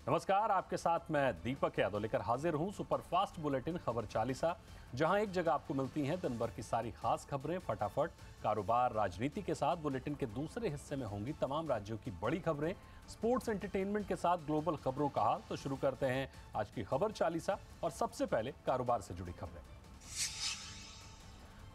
नमस्कार, आपके साथ मैं दीपक यादव लेकर हाजिर हूं सुपरफास्ट बुलेटिन खबर चालीसा, जहां एक जगह आपको मिलती हैं दिन भर की सारी खास खबरें फटाफट। कारोबार राजनीति के साथ बुलेटिन के दूसरे हिस्से में होंगी तमाम राज्यों की बड़ी खबरें, स्पोर्ट्स एंटरटेनमेंट के साथ ग्लोबल खबरों का हाल। तो शुरू करते हैं आज की खबर चालीसा और सबसे पहले कारोबार से जुड़ी खबरें।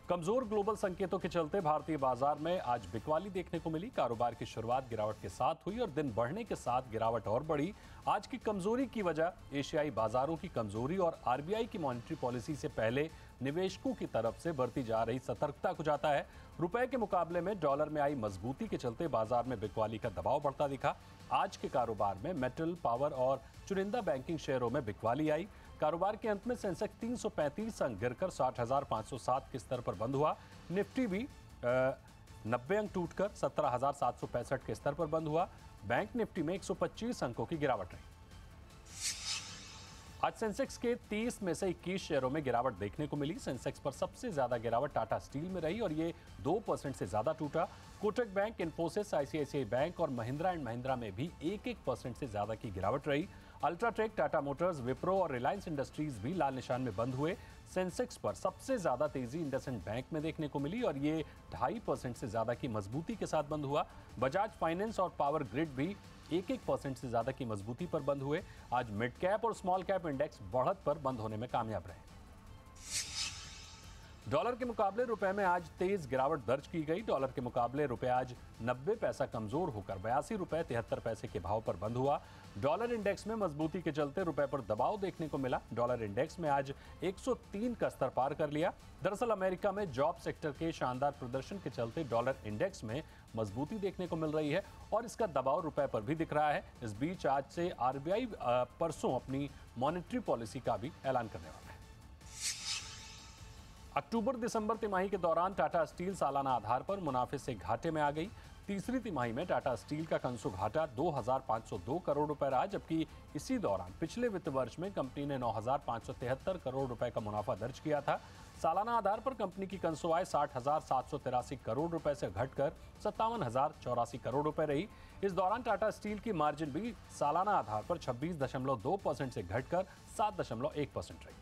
कमजोर ग्लोबल संकेतों के चलते भारतीय बाजार में आज बिकवाली देखने को मिली। कारोबार की शुरुआत गिरावट के साथ हुई और दिन बढ़ने के साथ गिरावट और बढ़ी। आज की कमजोरी की वजह एशियाई बाजारों की कमजोरी और आरबीआई की मॉनेटरी पॉलिसी से पहले निवेशकों की तरफ से बरती जा रही सतर्कता को जाता है। रुपए के मुकाबले में डॉलर में आई मजबूती के चलते बाजार में बिकवाली का दबाव बढ़ता दिखा। आज के कारोबार में मेटल, पावर और चुनिंदा बैंकिंग शेयरों में बिकवाली आई। कारोबार के अंत में सेंसेक्स 335 अंक गिरकर 60,507 के स्तर पर बंद हुआ। निफ्टी भी 90 अंक टूटकर 17,765 के स्तर पर बंद हुआ। बैंक निफ्टी में 125 अंकों की गिरावट रही। आज सेंसेक्स के 30 में से 21 शेयरों में गिरावट देखने को मिली। सेंसेक्स पर सबसे ज्यादा गिरावट टाटा स्टील में रही और ये 2% से ज्यादा टूटा। Kotak bank, Infosys, ICICI bank और महिंद्रा एंड महिंद्रा में भी 1% से ज्यादा की गिरावट रही। अल्ट्राटेक, टाटा मोटर्स, विप्रो और रिलायंस इंडस्ट्रीज भी लाल निशान में बंद हुए। सेंसेक्स पर सबसे ज्यादा तेजी इंडसइंड बैंक में देखने को मिली और ये 2.5% से ज्यादा की मजबूती के साथ बंद हुआ। बजाज फाइनेंस और पावर ग्रिड भी 1% से ज्यादा की मजबूती पर बंद हुए। आज मिड कैप और स्मॉल कैप इंडेक्स बढ़त पर बंद होने में कामयाब रहे। डॉलर के मुकाबले रुपए में आज तेज गिरावट दर्ज की गई। डॉलर के मुकाबले रुपए आज 90 पैसा कमजोर होकर 82 रुपए 73 पैसे के भाव पर बंद हुआ। डॉलर इंडेक्स में मजबूती के चलते रुपए पर दबाव देखने को मिला। डॉलर इंडेक्स में आज 103 का स्तर पार कर लिया। दरअसल अमेरिका में जॉब सेक्टर के शानदार प्रदर्शन के चलते डॉलर इंडेक्स में मजबूती देखने को मिल रही है और इसका दबाव रुपए पर भी दिख रहा है। इस बीच आज से आरबीआई परसों अपनी मॉनेटरी पॉलिसी का भी ऐलान करने वाला है। अक्टूबर-दिसंबर तिमाही के दौरान टाटा स्टील सालाना आधार पर मुनाफे से घाटे में आ गई। तीसरी तिमाही में टाटा स्टील का कंसो घाटा 2,502 करोड़ रुपए रहा, जबकि इसी दौरान पिछले वित्त वर्ष में कंपनी ने 9,573 करोड़ रुपए का मुनाफा दर्ज किया था। सालाना आधार पर कंपनी की कंसो आय 60,783 करोड़ रुपए से घटकर 57,084 करोड़ रुपए रही। इस दौरान टाटा स्टील की मार्जिन भी सालाना आधार पर 26.2% से घटकर 7.1% रही।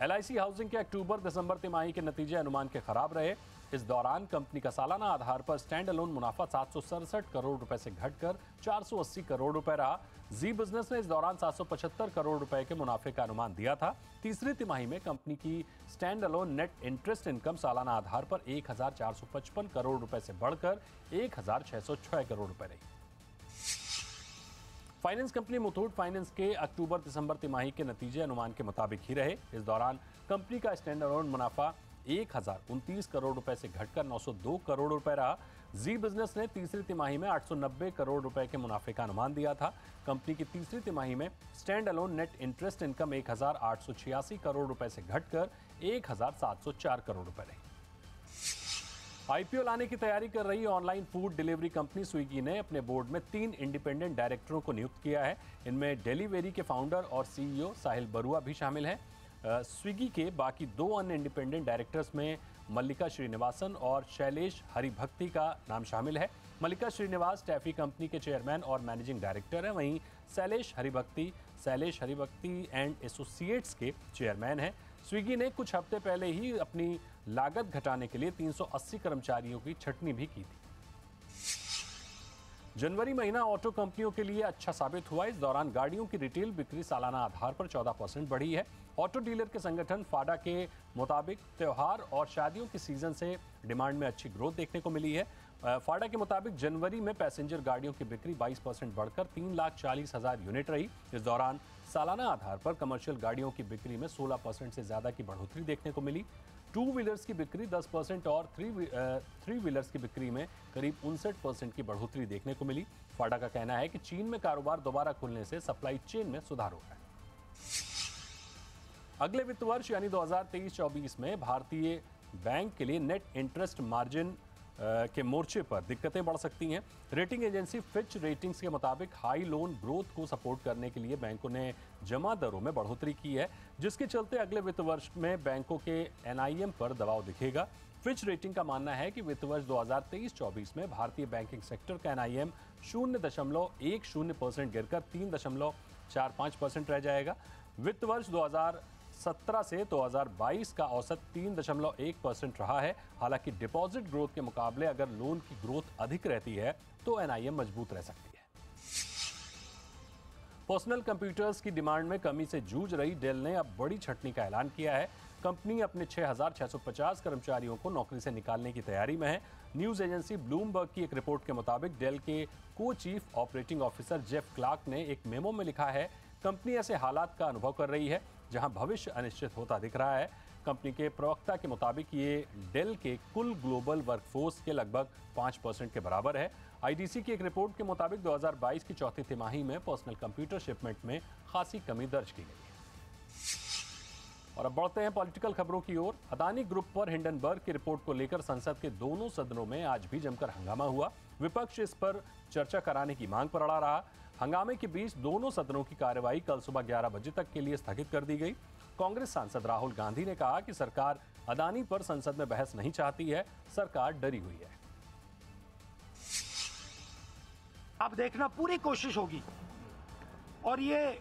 एलआईसी हाउसिंग के अक्टूबर-दिसंबर तिमाही के नतीजे अनुमान के खराब रहे। इस दौरान कंपनी का सालाना आधार पर स्टैंड अलोन मुनाफा 767 करोड़ रुपए से घटकर 480 करोड़ रुपए रहा। जी बिजनेस ने इस दौरान 775 करोड़ रुपए के मुनाफे का अनुमान दिया था। तीसरी तिमाही में कंपनी की stand alone net interest income सालाना आधार पर 1,455 करोड़ रुपए से बढ़कर 1,606 करोड़ रुपए रही। फाइनेंस कंपनी मुथूट फाइनेंस के अक्टूबर-दिसंबर तिमाही के नतीजे अनुमान के मुताबिक ही रहे। इस दौरान कंपनी का स्टैंड अलोन मुनाफा 1,029 करोड़ रुपए से घटकर 902 करोड़ रुपए रहा। जी बिजनेस ने तीसरी तिमाही में 890 करोड़ रुपए के मुनाफे का अनुमान दिया था। कंपनी की तीसरी तिमाही में stand alone net interest income 1,886 crore रुपए से घटकर 1,704 करोड़ रुपए रही। आईपीओ लाने की तैयारी कर रही online food delivery company Swiggy ने अपने बोर्ड में 3 इंडिपेंडेंट डायरेक्टरों को नियुक्त किया है। इनमें डिलीवरी के फाउंडर और सीईओ साहिल बरुआ भी शामिल हैं। स्विगी के बाकी 2 अन्य इंडिपेंडेंट डायरेक्टर्स में मल्लिका श्रीनिवासन और शैलेश हरिभक्ति का नाम शामिल है। मल्लिका श्रीनिवास टैफी कंपनी के चेयरमैन और मैनेजिंग डायरेक्टर हैं, वहीं शैलेश हरिभक्ति एंड एसोसिएट्स के चेयरमैन हैं। स्विगी ने कुछ हफ्ते पहले ही अपनी लागत घटाने के लिए 380 कर्मचारियों की छंटनी भी की थी। जनवरी महीना ऑटो कंपनियों के लिए अच्छा साबित हुआ। इस दौरान गाड़ियों की रिटेल बिक्री सालाना आधार पर 14% बढ़ी है। ऑटो डीलर के संगठन फाडा के मुताबिक त्योहार और शादियों के सीजन से डिमांड में अच्छी ग्रोथ देखने को मिली है। फाडा के मुताबिक जनवरी में पैसेंजर गाड़ियों की बिक्री 22% बढ़कर 3,40,000 यूनिट रही। इस दौरान सालाना आधार पर कमर्शियल गाड़ियों की बिक्री में 16% से ज्यादा की बढ़ोतरी देखने को मिली। 2 व्हीलर्स की बिक्री 10% और 3 व्हीलर्स की बिक्री में करीब 59% की बढ़ोतरी देखने को मिली। फाडा का कहना है कि चीन में कारोबार दोबारा खुलने से सप्लाई चेन में सुधार होगा। अगले वित्त वर्ष यानी 2023-24 में भारतीय बैंक के लिए नेट इंटरेस्ट मार्जिन के मोर्चे पर दिक्कतें बढ़ सकती हैं। रेटिंग एजेंसी फिच रेटिंग्स के मुताबिक हाई लोन ग्रोथ को सपोर्ट करने के लिए बैंकों ने जमा दरों में बढ़ोतरी की है, जिसके चलते अगले वित्त वर्ष में बैंकों के एनआईएम पर दबाव दिखेगा। फिच रेटिंग का मानना है कि वित्त वर्ष 2023-24 में भारतीय बैंकिंग सेक्टर का एनआईएम 0.10% गिरकर 3.45% रह जाएगा। वित्त वर्ष 2017 से 2022 का औसत 3.1% रहा है। हालांकि डिपॉजिट ग्रोथ के मुकाबले अगर लोन की ग्रोथ अधिक रहती है तो एनआईएम मजबूत रह सकती है। पर्सनल कंप्यूटर्स की डिमांड में कमी से जूझ रही डेल ने अब बड़ी छटनी का ऐलान किया है। कंपनी अपने 6,650 कर्मचारियों को नौकरी से निकालने की तैयारी में है। न्यूज एजेंसी ब्लूमबर्ग की एक रिपोर्ट के मुताबिक डेल के को chief operating officer Jeff Clarke ने एक मेमो में लिखा है, कंपनी ऐसे हालात का अनुभव कर रही है जहां भविष्य अनिश्चित होता दिख रहा है। कंपनी के प्रवक्ता के मुताबिक ये डेल के कुल ग्लोबल वर्कफोर्स के लगभग 5% के बराबर है। आईडीसी की एक रिपोर्ट के मुताबिक 2022 की चौथी तिमाही में पर्सनल कंप्यूटर शिपमेंट में खासी कमी दर्ज की गई है। और अब बढ़ते हैं पॉलिटिकल खबरों की ओर। अदानी ग्रुप पर हिंडनबर्ग की रिपोर्ट को लेकर संसद के दोनों सदनों में आज भी जमकर हंगामा हुआ। विपक्ष इस पर चर्चा कराने की मांग पर अड़ा रहा। हंगामे के बीच दोनों सदनों की कार्यवाही कल सुबह 11 बजे तक के लिए स्थगित कर दी गई। कांग्रेस सांसद राहुल गांधी ने कहा कि सरकार अदानी पर संसद में बहस नहीं चाहती है, सरकार डरी हुई है। अब देखना पूरी कोशिश होगी, और ये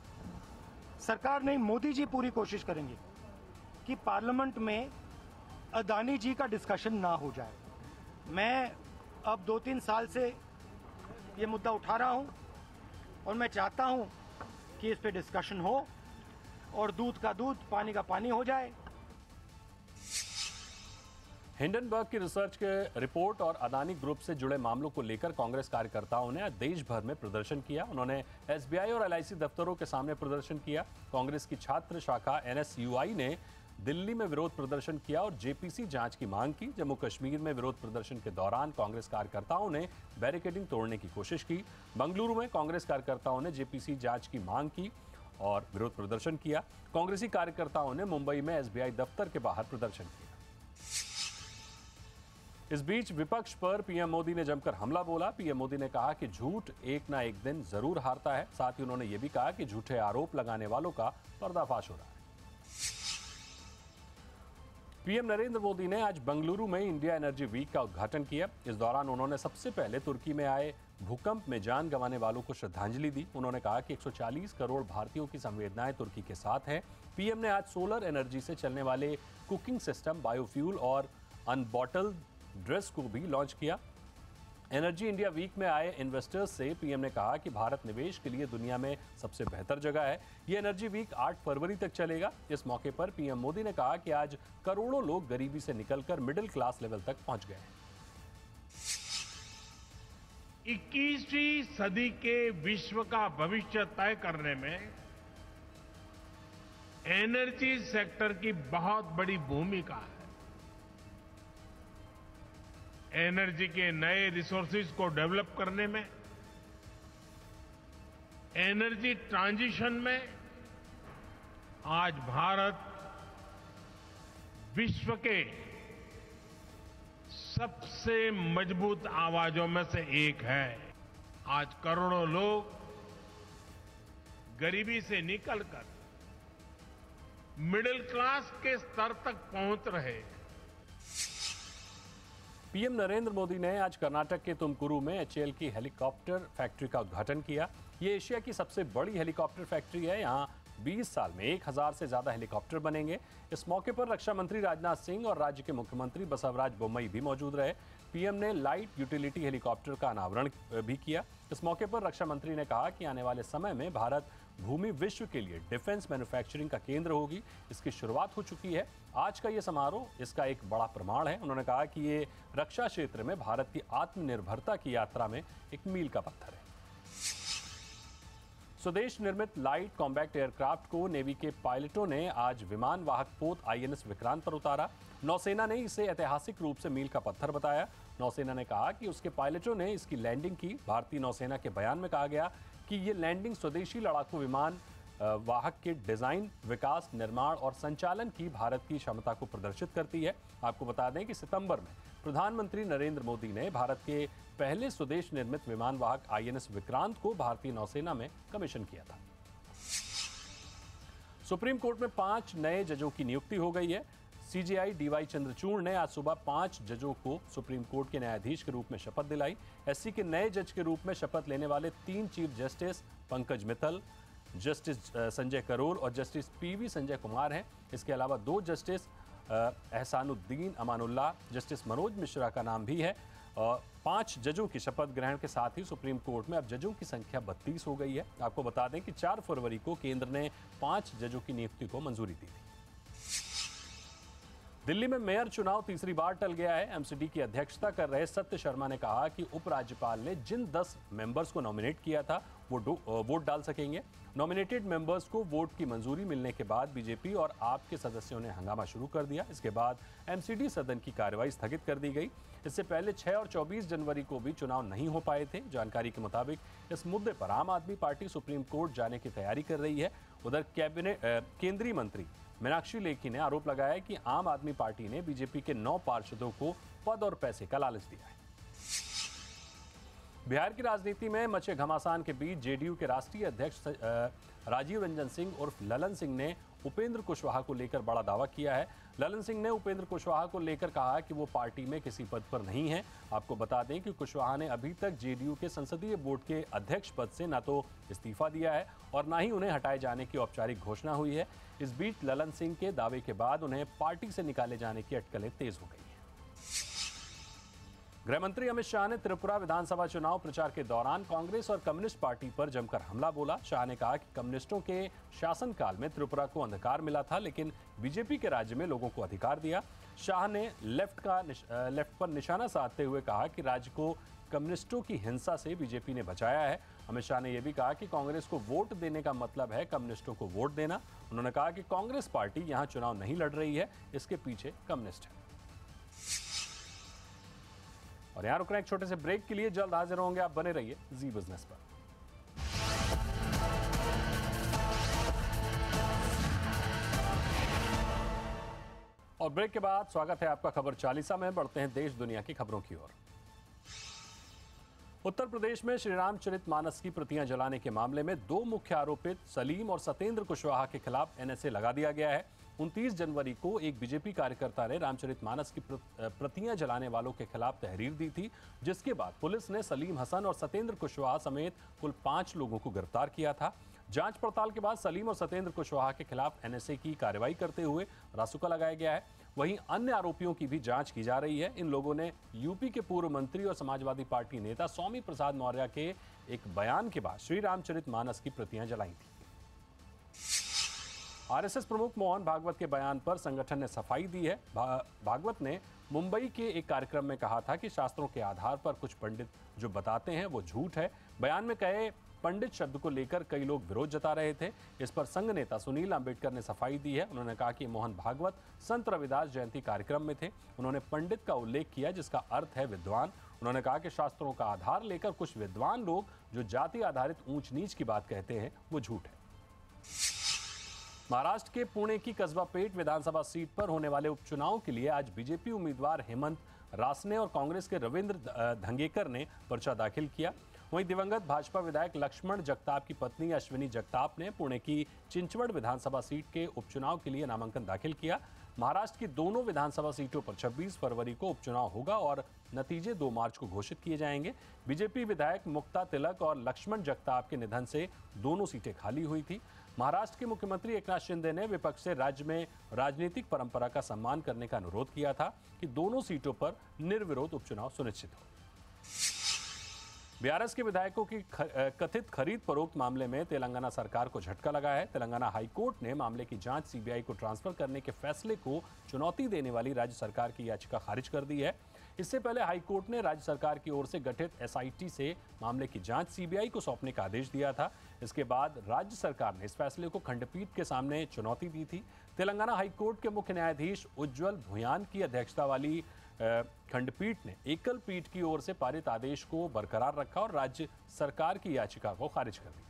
सरकार नहीं, मोदी जी पूरी कोशिश करेंगे कि पार्लियामेंट में अदानी जी का डिस्कशन ना हो जाए। मैं अब 2-3 साल से ये मुद्दा उठा रहा हूं और मैं चाहता हूं कि इस पे डिस्कशन हो और दूध का दूध, पानी का पानी हो जाए। हिंडनबर्ग की रिसर्च के रिपोर्ट और अदानी ग्रुप से जुड़े मामलों को लेकर कांग्रेस कार्यकर्ताओं ने आज देश भर में प्रदर्शन किया। उन्होंने एसबीआई और एलआईसी दफ्तरों के सामने प्रदर्शन किया। कांग्रेस की छात्र शाखा एनएसयूआई ने दिल्ली में विरोध प्रदर्शन किया और जेपीसी जांच की मांग की। जम्मू कश्मीर में विरोध प्रदर्शन के दौरान कांग्रेस कार्यकर्ताओं ने बैरिकेडिंग तोड़ने की कोशिश की। बंगलुरु में कांग्रेस कार्यकर्ताओं ने जेपीसी जांच की मांग की और विरोध प्रदर्शन किया। कांग्रेसी कार्यकर्ताओं ने मुंबई में एसबीआई दफ्तर के बाहर प्रदर्शन किया। इस बीच विपक्ष पर पीएम मोदी ने जमकर हमला बोला। पीएम मोदी ने कहा कि झूठ एक ना एक दिन जरूर हारता है। साथ ही उन्होंने ये भी कहा कि झूठे आरोप लगाने वालों का पर्दाफाश हो रहा है। पीएम नरेंद्र मोदी ने आज बंगलुरु में इंडिया एनर्जी वीक का उद्घाटन किया। इस दौरान उन्होंने सबसे पहले तुर्की में आए भूकंप में जान गंवाने वालों को श्रद्धांजलि दी। उन्होंने कहा कि 140 करोड़ भारतीयों की संवेदनाएं तुर्की के साथ हैं। पीएम ने आज सोलर एनर्जी से चलने वाले कुकिंग सिस्टम, बायोफ्यूल और अनबॉटल्ड ड्रेस को भी लॉन्च किया। एनर्जी इंडिया वीक में आए इन्वेस्टर्स से पीएम ने कहा कि भारत निवेश के लिए दुनिया में सबसे बेहतर जगह है। ये एनर्जी वीक 8 फरवरी तक चलेगा। इस मौके पर पीएम मोदी ने कहा कि आज करोड़ों लोग गरीबी से निकलकर मिडिल क्लास लेवल तक पहुंच गए हैं। 21वीं सदी के विश्व का भविष्य तय करने में एनर्जी सेक्टर की बहुत बड़ी भूमिका है। एनर्जी के नए रिसोर्सेज को डेवलप करने में, एनर्जी ट्रांजिशन में आज भारत विश्व के सबसे मजबूत आवाजों में से एक है। आज करोड़ों लोग गरीबी से निकलकर मिडिल क्लास के स्तर तक पहुंच रहे हैं। पीएम नरेंद्र मोदी ने आज कर्नाटक के तुमकुरु में एचएएल की हेलीकॉप्टर फैक्ट्री का उद्घाटन किया। ये एशिया की सबसे बड़ी हेलीकॉप्टर फैक्ट्री है। यहाँ 20 साल में 1000 से ज्यादा हेलीकॉप्टर बनेंगे। इस मौके पर रक्षा मंत्री राजनाथ सिंह और राज्य के मुख्यमंत्री बसवराज बोम्मई भी मौजूद रहे। पीएम ने लाइट यूटिलिटी हेलीकॉप्टर का अनावरण भी किया। इस मौके पर रक्षा मंत्री ने कहा कि आने वाले समय में भारत भूमि विश्व के लिए डिफेंस मैन्युफैक्चरिंग का केंद्र होगी। इसकी शुरुआत हो चुकी है। आज का ये समारोह इसका एक बड़ा प्रमाण है। उन्होंने कहा कि ये रक्षा क्षेत्र में भारत की आत्मनिर्भरता की यात्रा में एक मील का पत्थर है। स्वदेश निर्मित लाइट कॉम्बैक्ट एयरक्राफ्ट को नेवी के पायलटों ने आज विमान वाहक पोत आईएनएस विक्रांत पर उतारा। नौसेना ने इसे ऐतिहासिक रूप से मील का पत्थर बताया। नौसेना ने कहा कि उसके पायलटों ने इसकी लैंडिंग की। भारतीय नौसेना के बयान में कहा गया कि ये लैंडिंग स्वदेशी लड़ाकू विमान वाहक के डिजाइन, विकास, निर्माण और संचालन की भारत की क्षमता को प्रदर्शित करती है। आपको बता दें कि सितंबर में प्रधानमंत्री नरेंद्र मोदी ने भारत के पहले स्वदेश निर्मित विमान वाहक आईएनएस विक्रांत को भारतीय नौसेना में कमीशन किया था। सुप्रीम कोर्ट में 5 नए जजों की नियुक्ति हो गई है। सीजेआई डीवाई चंद्रचूड़ ने आज सुबह 5 जजों को सुप्रीम कोर्ट के न्यायाधीश के रूप में शपथ दिलाई। एससी के नए जज के रूप में शपथ लेने वाले 3 chief justice Pankaj Mittal, justice Sanjay Karol और जस्टिस पीवी संजय कुमार हैं। इसके अलावा 2 जस्टिस एहसानुद्दीन अमानुल्लाह, जस्टिस मनोज मिश्रा का नाम भी है। 5 जजों की शपथ ग्रहण के साथ ही सुप्रीम कोर्ट में अब जजों की संख्या 32 हो गई है। आपको बता दें कि 4 फरवरी को केंद्र ने 5 जजों की नियुक्ति को मंजूरी दी थी। दिल्ली में मेयर चुनाव तीसरी बार टल गया है। एमसीडी की अध्यक्षता कर रहे सत्य शर्मा ने कहा कि उपराज्यपाल ने जिन 10 मेंबर्स को नॉमिनेट किया था वो वोट डाल सकेंगे। नॉमिनेटेड मेंबर्स को वोट की मंजूरी मिलने के बाद बीजेपी और आप के सदस्यों ने हंगामा शुरू कर दिया। इसके बाद एमसीडी सदन की कार्रवाई स्थगित कर दी गई। इससे पहले 6 और 24 जनवरी को भी चुनाव नहीं हो पाए थे। जानकारी के मुताबिक इस मुद्दे पर आम आदमी पार्टी सुप्रीम कोर्ट जाने की तैयारी कर रही है। उधर केंद्रीय मंत्री मीनाक्षी लेखी ने आरोप लगाया कि आम आदमी पार्टी ने बीजेपी के 9 पार्षदों को पद और पैसे का लालच दिया है। बिहार की राजनीति में मचे घमासान के बीच जेडीयू के राष्ट्रीय अध्यक्ष राजीव रंजन सिंह उर्फ ललन सिंह ने उपेंद्र कुशवाहा को लेकर बड़ा दावा किया है। ललन सिंह ने उपेंद्र कुशवाहा को लेकर कहा कि वो पार्टी में किसी पद पर नहीं है। आपको बता दें कि कुशवाहा ने अभी तक जेडीयू के संसदीय बोर्ड के अध्यक्ष पद से न तो इस्तीफा दिया है और न ही उन्हें हटाए जाने की औपचारिक घोषणा हुई है। इस बीच ललन सिंह के दावे के बाद उन्हें पार्टी से निकाले जाने की अटकलें तेज हो गई हैं। गृहमंत्री अमित शाह ने त्रिपुरा विधानसभा चुनाव प्रचार के दौरान कांग्रेस और कम्युनिस्ट पार्टी पर जमकर हमला बोला। शाह ने कहा कि कम्युनिस्टों के शासनकाल में त्रिपुरा को अंधकार मिला था, लेकिन बीजेपी के राज्य में लोगों को अधिकार दिया। शाह ने लेफ्ट पर निशाना साधते हुए कहा कि राज्य को कम्युनिस्टों की हिंसा से बीजेपी ने बचाया है। अमित शाह ने यह भी कहा कि कांग्रेस को वोट देने का मतलब है कम्युनिस्टों को वोट देना। उन्होंने कहा कि कांग्रेस पार्टी यहां चुनाव नहीं लड़ रही है, इसके पीछे कम्युनिस्ट है। और यहां रुक रहे हैं एक छोटे से ब्रेक के लिए, जल्द हाजिर होंगे। आप बने रहिए जी बिजनेस पर। और ब्रेक के बाद स्वागत है आपका खबर 40 में। बढ़ते हैं देश दुनिया की खबरों की ओर। उत्तर प्रदेश में श्री रामचरितमानस की प्रतियां जलाने के मामले में 2 मुख्य आरोपित सलीम और सत्येंद्र कुशवाहा के खिलाफ एनएसए लगा दिया गया है। 29 जनवरी को एक बीजेपी कार्यकर्ता ने रामचरितमानस की प्रतियां जलाने वालों के खिलाफ तहरीर दी थी, जिसके बाद पुलिस ने सलीम हसन और सत्येंद्र कुशवाहा समेत कुल 5 लोगों को गिरफ्तार किया था। जांच पड़ताल के बाद सलीम और सत्येंद्र कुशवाहा के खिलाफ एनएसए की कार्रवाई करते हुए रासुका लगाया गया है। वहीं अन्य आरोपियों की भी जांच की जा रही है। इन लोगों ने यूपी के पूर्व मंत्री और समाजवादी पार्टी नेता स्वामी प्रसाद मौर्य के एक बयान के बाद श्री रामचरितमानस की प्रतियां जलाई थी। आरएसएस प्रमुख मोहन भागवत के बयान पर संगठन ने सफाई दी है। भागवत ने मुंबई के एक कार्यक्रम में कहा था कि शास्त्रों के आधार पर कुछ पंडित जो बताते हैं वो झूठ है। बयान में कहे पंडित शब्द को लेकर कई लोग विरोध जता रहे थे। इस पर संघ नेता सुनील अंबेडकर ने सफाई दी है। उन्होंने कहा कि मोहन भागवत संत रविदास जयंती कार्यक्रम में थे। उन्होंने पंडित का उल्लेख किया, जिसका अर्थ है विद्वान। उन्होंने कहा कि शास्त्रों का आधार लेकर कुछ विद्वान लोग जो जाति आधारित ऊंच नीच की बात कहते हैं वो झूठ है। महाराष्ट्र के पुणे की कस्बापेट विधानसभा सीट पर होने वाले उपचुनाव के लिए आज बीजेपी उम्मीदवार हेमंत रासने और कांग्रेस के रविंद्र धंगेकर ने पर्चा दाखिल किया। वहीं दिवंगत भाजपा विधायक लक्ष्मण जगताप की पत्नी अश्विनी जगताप ने पुणे की चिंचवड़ विधानसभा सीट के उपचुनाव के लिए नामांकन दाखिल किया। महाराष्ट्र की दोनों विधानसभा सीटों पर 26 फरवरी को उपचुनाव होगा और नतीजे 2 मार्च को घोषित किए जाएंगे। बीजेपी विधायक मुक्ता तिलक और लक्ष्मण जगताप के निधन से दोनों सीटें खाली हुई थी। महाराष्ट्र के मुख्यमंत्री एकनाथ शिंदे ने विपक्ष से राज्य में राजनीतिक परंपरा का सम्मान करने का अनुरोध किया था कि दोनों सीटों पर निर्विरोध उपचुनाव सुनिश्चित हो। बीआरएस के विधायकों की कथित खरीद फरोख्त मामले में तेलंगाना सरकार को झटका लगा है। तेलंगाना हाईकोर्ट ने मामले की जांच सीबीआई को ट्रांसफर करने के फैसले को चुनौती देने वाली राज्य सरकार की याचिका खारिज कर दी है। इससे पहले हाईकोर्ट ने राज्य सरकार की ओर से गठित एसआईटी से मामले की जांच सीबीआई को सौंपने का आदेश दिया था। इसके बाद राज्य सरकार ने इस फैसले को खंडपीठ के सामने चुनौती दी थी। तेलंगाना हाईकोर्ट के मुख्य न्यायाधीश उज्ज्वल भुयान की अध्यक्षता वाली खंडपीठ ने एकल पीठ की ओर से पारित आदेश को बरकरार रखा और राज्य सरकार की याचिका को खारिज कर दिया।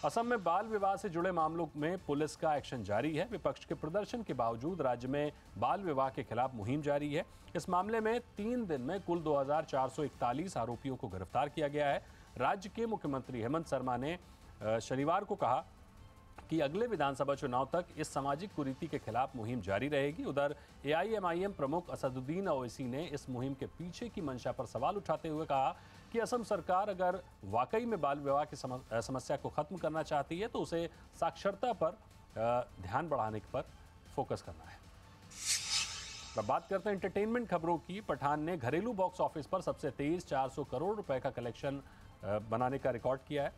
असम में बाल विवाह से जुड़े मामलों में पुलिस का एक्शन जारी है। विपक्ष के प्रदर्शन के बावजूद राज्य में बाल विवाह के खिलाफ मुहिम जारी है। इस मामले में 3 दिन में कुल 2441 आरोपियों को गिरफ्तार किया गया है। राज्य के मुख्यमंत्री हेमंत शर्मा ने शनिवार को कहा कि अगले विधानसभा चुनाव तक इस सामाजिक कुरीति के खिलाफ मुहिम जारी रहेगी। उधर AIMIM प्रमुख असदुद्दीन ओवैसी ने इस मुहिम के पीछे की मंशा पर सवाल उठाते हुए कहा कि असम सरकार अगर वाकई में बाल विवाह की समस्या को खत्म करना चाहती है तो उसे साक्षरता पर ध्यान बढ़ाने पर फोकस करना है। अब बात करते हैं एंटरटेनमेंट खबरों की। पठान ने घरेलू बॉक्स ऑफिस पर सबसे तेज 400 करोड़ रुपए का कलेक्शन बनाने का रिकॉर्ड किया है।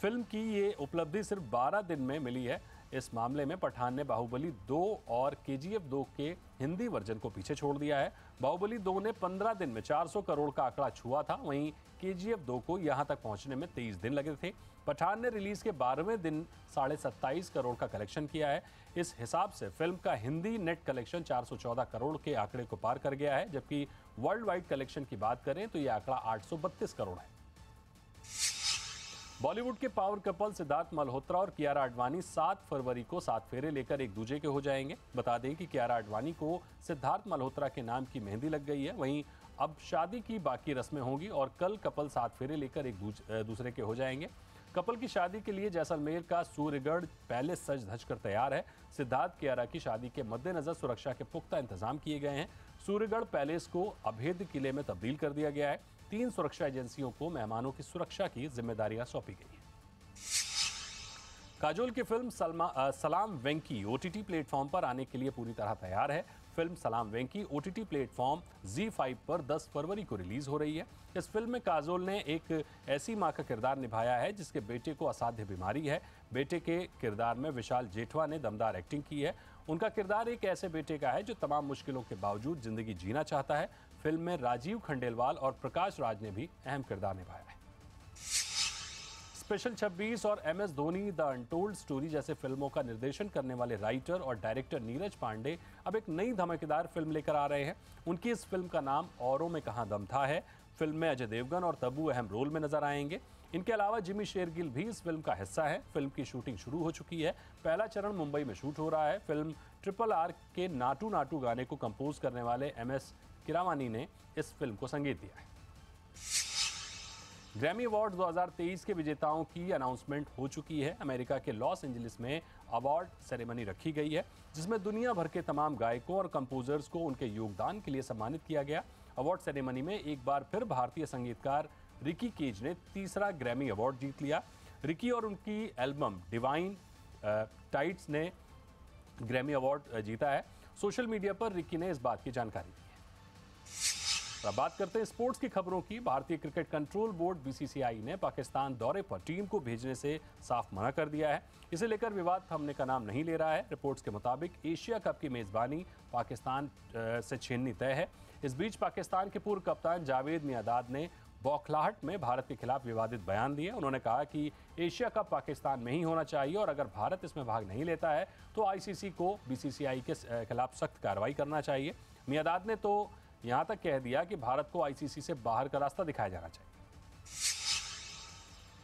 फिल्म की ये उपलब्धि सिर्फ 12 दिन में मिली है। इस मामले में पठान ने बाहुबली 2 और KGF 2 के हिंदी वर्जन को पीछे छोड़ दिया है। बाहुबली 2 ने 15 दिन में 400 करोड़ का आंकड़ा छुआ था, वहीं KGF 2 को यहां तक पहुंचने में 23 दिन लगे थे। पठान ने रिलीज के 12वें दिन 27.5 करोड़ का कलेक्शन किया है। इस हिसाब से फिल्म का हिंदी नेट कलेक्शन 414 करोड़ के आंकड़े को पार कर गया है, जबकि वर्ल्ड वाइड कलेक्शन की बात करें तो यह आंकड़ा 832 करोड़ है। बॉलीवुड के पावर कपल सिद्धार्थ मल्होत्रा और कियारा आडवाणी 7 फरवरी को 7 फेरे लेकर एक दूसरे के हो जाएंगे। बता दें कि कियारा आडवाणी को सिद्धार्थ मल्होत्रा के नाम की मेहंदी लग गई है। वहीं अब शादी की बाकी रस्में होंगी और कल कपल 7 फेरे लेकर एक दूसरे के हो जाएंगे। कपल की शादी के लिए जैसलमेर का सूर्यगढ़ पैलेस सज धज कर तैयार है। सिद्धार्थ कियारा की शादी के मद्देनजर सुरक्षा के पुख्ता इंतजाम किए गए हैं। सूर्यगढ़ पैलेस को अभेद्य किले में तब्दील कर दिया गया है। 3 सुरक्षा एजेंसियों को मेहमानों की सुरक्षा की जिम्मेदारियां सौंपी गई हैं। काजोल की फिल्म सलाम वेंकी OTT प्लेटफॉर्म पर आने के लिए पूरी तरह तैयार है। फिल्म सलाम वेंकी OTT प्लेटफॉर्म ZEE5 पर 10 फरवरी को रिलीज हो रही है। इस फिल्म में काजोल ने एक ऐसी मां का किरदार निभाया है जिसके बेटे को असाध्य बीमारी है। बेटे के किरदार में विशाल जेठवा ने दमदार एक्टिंग की है। उनका किरदार एक ऐसे बेटे का है जो तमाम मुश्किलों के बावजूद जिंदगी जीना चाहता है। फिल्म में राजीव खंडेलवाल और प्रकाश राज ने भी अहम किरदार निभाया है। स्पेशल 26 और MS Dhoni the untold story जैसे फिल्मों का निर्देशन करने वाले राइटर और डायरेक्टर नीरज पांडे अब एक नई धमाकेदार फिल्म लेकर आ रहे हैं। उनकी इस फिल्म का नाम औरों में कहां दम था है। फिल्म में अजय देवगन और तब्बू अहम रोल में नजर आएंगे। इनके अलावा जिमी शेरगिल भी इस फिल्म का हिस्सा है। फिल्म की शूटिंग शुरू हो चुकी है। पहला चरण मुंबई में शूट हो रहा है। फिल्म RRR के नाटू नाटू गाने को कंपोज करने वाले MS किरावानी ने इस फिल्म को संगीत दिया है। ग्रैमी अवार्ड 2023 के विजेताओं की अनाउंसमेंट हो चुकी है। अमेरिका के लॉस एंजलिस में अवार्ड सेरेमनी रखी गई है, जिसमें दुनिया भर के तमाम गायकों और कंपोजर्स को उनके योगदान के लिए सम्मानित किया गया। अवार्ड सेरेमनी में एक बार फिर भारतीय संगीतकार रिकी केज ने 3रा ग्रैमी अवार्ड जीत लिया। रिकी और उनकी एल्बम डिवाइन टाइट्स ने ग्रैमी अवार्ड जीता है। सोशल मीडिया पर रिकी ने इस बात की जानकारी दी है। अब बात करते हैं स्पोर्ट्स की खबरों की। भारतीय क्रिकेट कंट्रोल बोर्ड BCCI ने पाकिस्तान दौरे पर टीम को भेजने से साफ मना कर दिया है। इसे लेकर विवाद थमने का नाम नहीं ले रहा है। रिपोर्ट्स के मुताबिक एशिया कप की मेजबानी पाकिस्तान से छीननी तय है। इस बीच पाकिस्तान के पूर्व कप्तान जावेद मियांदाद ने बौखलाहट में भारत के खिलाफ विवादित बयान दिए। उन्होंने कहा कि एशिया कप पाकिस्तान में ही होना चाहिए और अगर भारत इसमें भाग नहीं लेता है तो ICC को BCCI के खिलाफ सख्त कार्रवाई करना चाहिए। मियांदाद ने तो यहां तक कह दिया कि भारत को ICC से बाहर का रास्ता दिखाया जाना चाहिए।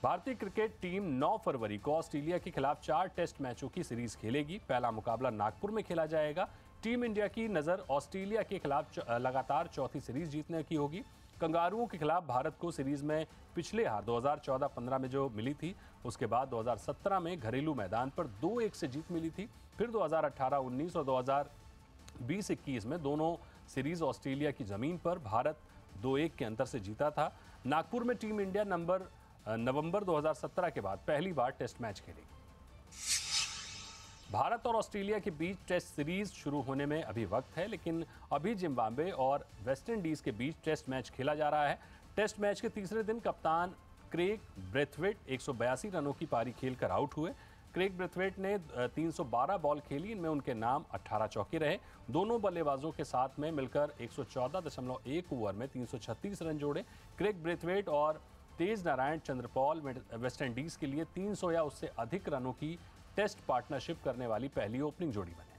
भारतीय क्रिकेट टीम 9 फरवरी को ऑस्ट्रेलिया के खिलाफ 4 टेस्ट मैचों की सीरीज खेलेगी। पहला मुकाबला नागपुर में खेला जाएगा। टीम इंडिया की नजर ऑस्ट्रेलिया के खिलाफ लगातार चौथी सीरीज जीतने की होगी। कंगारुओं के खिलाफ भारत को सीरीज में पिछले हार 2014-15 में जो मिली थी, उसके बाद 2017 में घरेलू मैदान पर 2-1 से जीत मिली थी। फिर 2018-19 और 2020-21 में दोनों सीरीज ऑस्ट्रेलिया की जमीन पर भारत 2-1 के अंतर से जीता था। नागपुर में टीम इंडिया नवंबर 2017 के बाद पहली बार टेस्ट मैच खेलेगी। भारत और ऑस्ट्रेलिया के बीच टेस्ट सीरीज शुरू होने में अभी वक्त है, लेकिन अभी जिम्बाब्वे और वेस्टइंडीज के बीच टेस्ट मैच खेला जा रहा है। टेस्ट मैच के तीसरे दिन कप्तान क्रेग ब्रेथवेट 182 रनों की पारी खेलकर आउट हुए। क्रेग ब्रेथवेट ने 312 बॉल खेली, इनमें उनके नाम 18 चौके रहे। दोनों बल्लेबाजों के साथ में मिलकर 114.1 ओवर में 336 रन जोड़े। क्रेग ब्रेथवेट और तेज नारायण चंद्रपॉल वेस्टइंडीज के लिए 300 या उससे अधिक रनों की टेस्ट पार्टनरशिप करने वाली पहली ओपनिंग जोड़ी बने।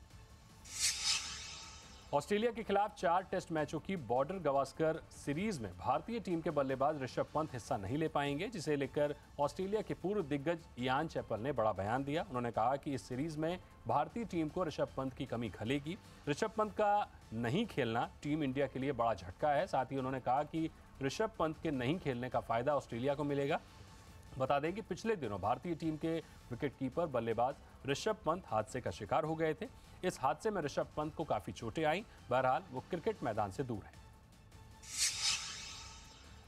ऑस्ट्रेलिया के खिलाफ 4 टेस्ट मैचों की बॉर्डर गवास्कर सीरीज में भारतीय टीम के बल्लेबाज ऋषभ पंत हिस्सा नहीं ले पाएंगे, जिसे लेकर ऑस्ट्रेलिया के पूर्व दिग्गज इयान चैपल ने बड़ा बयान दिया। उन्होंने कहा कि इस सीरीज में भारतीय टीम को ऋषभ पंत की कमी खलेगी। ऋषभ पंत का नहीं खेलना टीम इंडिया के लिए बड़ा झटका है। साथ ही उन्होंने कहा कि ऋषभ पंत के नहीं खेलने का फायदा ऑस्ट्रेलिया को मिलेगा। बता दें कि पिछले दिनों भारतीय टीम के विकेटकीपर बल्लेबाज ऋषभ पंत हादसे का शिकार हो गए थे। इस हादसे में ऋषभ पंत को काफी चोटें आईं। बहरहाल वो क्रिकेट मैदान से दूर हैं।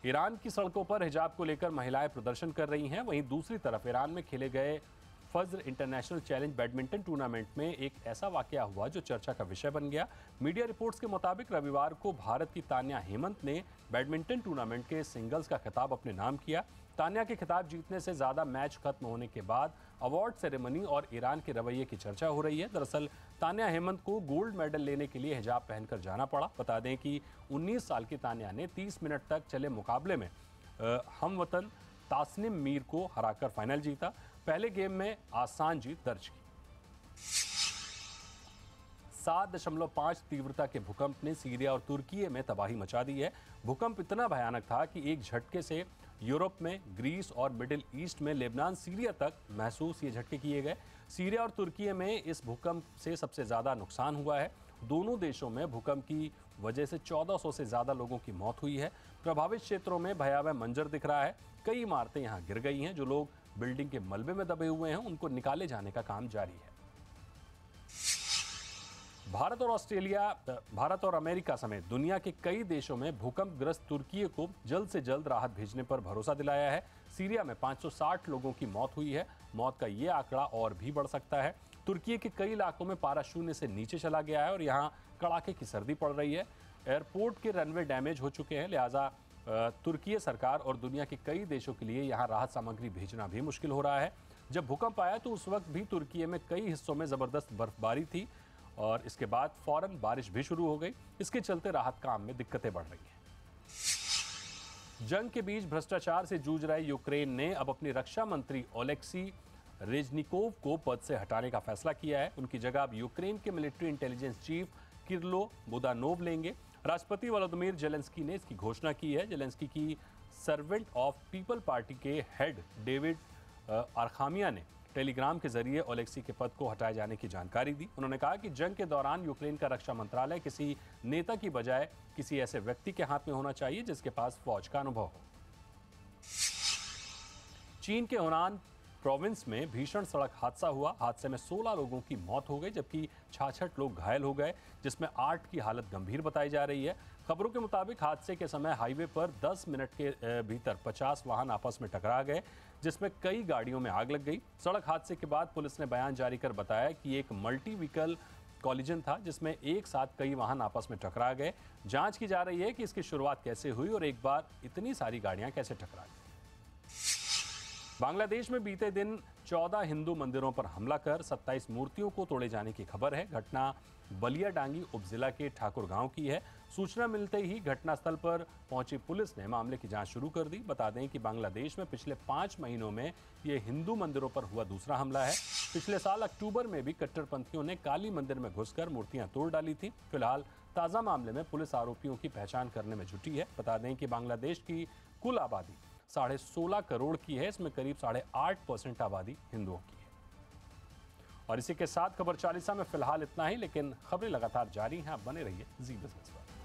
ईरान की सड़कों पर हिजाब को लेकर महिलाएं प्रदर्शन कर रही हैं। वहीं दूसरी तरफ ईरान में खेले गए फज्र इंटरनेशनल चैलेंज बैडमिंटन टूर्नामेंट में एक ऐसा वाकया हुआ जो चर्चा का विषय बन गया। मीडिया रिपोर्ट्स के मुताबिक रविवार को भारत की तान्या हेमंत ने बैडमिंटन टूर्नामेंट के सिंगल्स का खिताब अपने नाम किया। तान्या के खिताब जीतने से ज्यादा मैच खत्म होने के बाद अवार्ड सेरेमनी और ईरान के रवैये की चर्चा हो रही है। दरअसल तान्या हेमंत को गोल्ड मेडल लेने के लिए हिजाब पहनकर जाना पड़ा। बता दें कि 19 साल की तान्या ने 30 मिनट तक चले मुकाबले में हमवतन तासनिम मीर को हराकर फाइनल जीता। पहले गेम में आसान जीत दर्ज की। 7.5 तीव्रता के भूकंप ने सीरिया और तुर्की में तबाही मचा दी है। भूकंप इतना भयानक था कि एक झटके से यूरोप में, ग्रीस और मिडिल ईस्ट में, लेबनान, सीरिया तक महसूस ये झटके किए गए। सीरिया और तुर्की में इस भूकंप से सबसे ज्यादा नुकसान हुआ है। दोनों देशों में भूकंप की वजह से 1400 से ज्यादा लोगों की मौत हुई है। प्रभावित क्षेत्रों में भयावह मंजर दिख रहा है। कई इमारतें यहां गिर गई हैं। जो लोग बिल्डिंग के मलबे में दबे हुए हैं उनको निकाले जाने का काम जारी है। भारत और अमेरिका समेत दुनिया के कई देशों में भूकंपग्रस्त तुर्की को जल्द से जल्द राहत भेजने पर भरोसा दिलाया है। सीरिया में 560 लोगों की मौत हुई है। मौत का ये आंकड़ा और भी बढ़ सकता है। तुर्की के कई इलाकों में पारा शून्य से नीचे चला गया है और यहाँ कड़ाके की सर्दी पड़ रही है। एयरपोर्ट के रनवे डैमेज हो चुके हैं, लिहाजा तुर्की सरकार और दुनिया के कई देशों के लिए यहाँ राहत सामग्री भेजना भी मुश्किल हो रहा है। जब भूकंप आया तो उस वक्त भी तुर्की में कई हिस्सों में जबरदस्त बर्फबारी थी और इसके बाद फौरन बारिश भी शुरू हो गई। इसके चलते राहत काम में दिक्कतें बढ़ रही हैं। जंग के बीच भ्रष्टाचार से जूझ रहे यूक्रेन ने अब अपनी रक्षा मंत्री ओलेक्सी रेजनिकोव को पद से हटाने का फैसला किया है। उनकी जगह अब यूक्रेन के मिलिट्री इंटेलिजेंस चीफ किरलो बुदानोव लेंगे। राष्ट्रपति वोलोदिमीर जेलेंस्की ने इसकी घोषणा की है। जेलेंस्की की सर्वेंट ऑफ पीपल पार्टी के हेड डेविड आर्खामिया ने टेलीग्राम के जरिए ओलेक्सी के पद को हटाए जाने की जानकारी दी। उन्होंने कहा कि जंग के दौरान यूक्रेन का रक्षा मंत्रालय किसी नेता की बजाय किसी ऐसे व्यक्ति के हाथ में होना चाहिए जिसके पास फौज का अनुभव हो। चीन के हुनान प्रोविंस में भीषण सड़क हादसा हुआ। हादसे में 16 लोगों की मौत हो गई जबकि 66 लोग घायल हो गए, जिसमें 8 की हालत गंभीर बताई जा रही है। खबरों के मुताबिक हादसे के समय हाईवे पर 10 मिनट के भीतर 50 वाहन आपस में टकरा गए, जिसमें कई गाड़ियों में आग लग गई। सड़क हादसे के बाद पुलिस ने बयान जारी कर बताया कि एक मल्टी व्हीकल कॉलिजन था जिसमें एक साथ कई वाहन आपस में टकरा गए। जांच की जा रही है कि इसकी शुरुआत कैसे हुई और एक बार इतनी सारी गाड़ियां कैसे टकरा गई। बांग्लादेश में बीते दिन 14 हिंदू मंदिरों पर हमला कर 27 मूर्तियों को तोड़े जाने की खबर है। घटना बलिया डांगी उपजिला के ठाकुर गांव की है। सूचना मिलते ही घटनास्थल पर पहुंची पुलिस ने मामले की जांच शुरू कर दी। बता दें कि बांग्लादेश में पिछले 5 महीनों में ये हिंदू मंदिरों पर हुआ दूसरा हमला है। पिछले साल अक्टूबर में भी कट्टरपंथियों ने काली मंदिर में घुसकर मूर्तियां तोड़ डाली थी। फिलहाल ताजा मामले में पुलिस आरोपियों की पहचान करने में जुटी है। बता दें कि बांग्लादेश की कुल आबादी 16.5 करोड़ की है। इसमें करीब 8.5% आबादी हिंदुओं की है। और इसी के साथ खबर 40 में फिलहाल इतना ही, लेकिन खबरें लगातार जारी हैं। आप बने रहिए जी बिजनेस पर।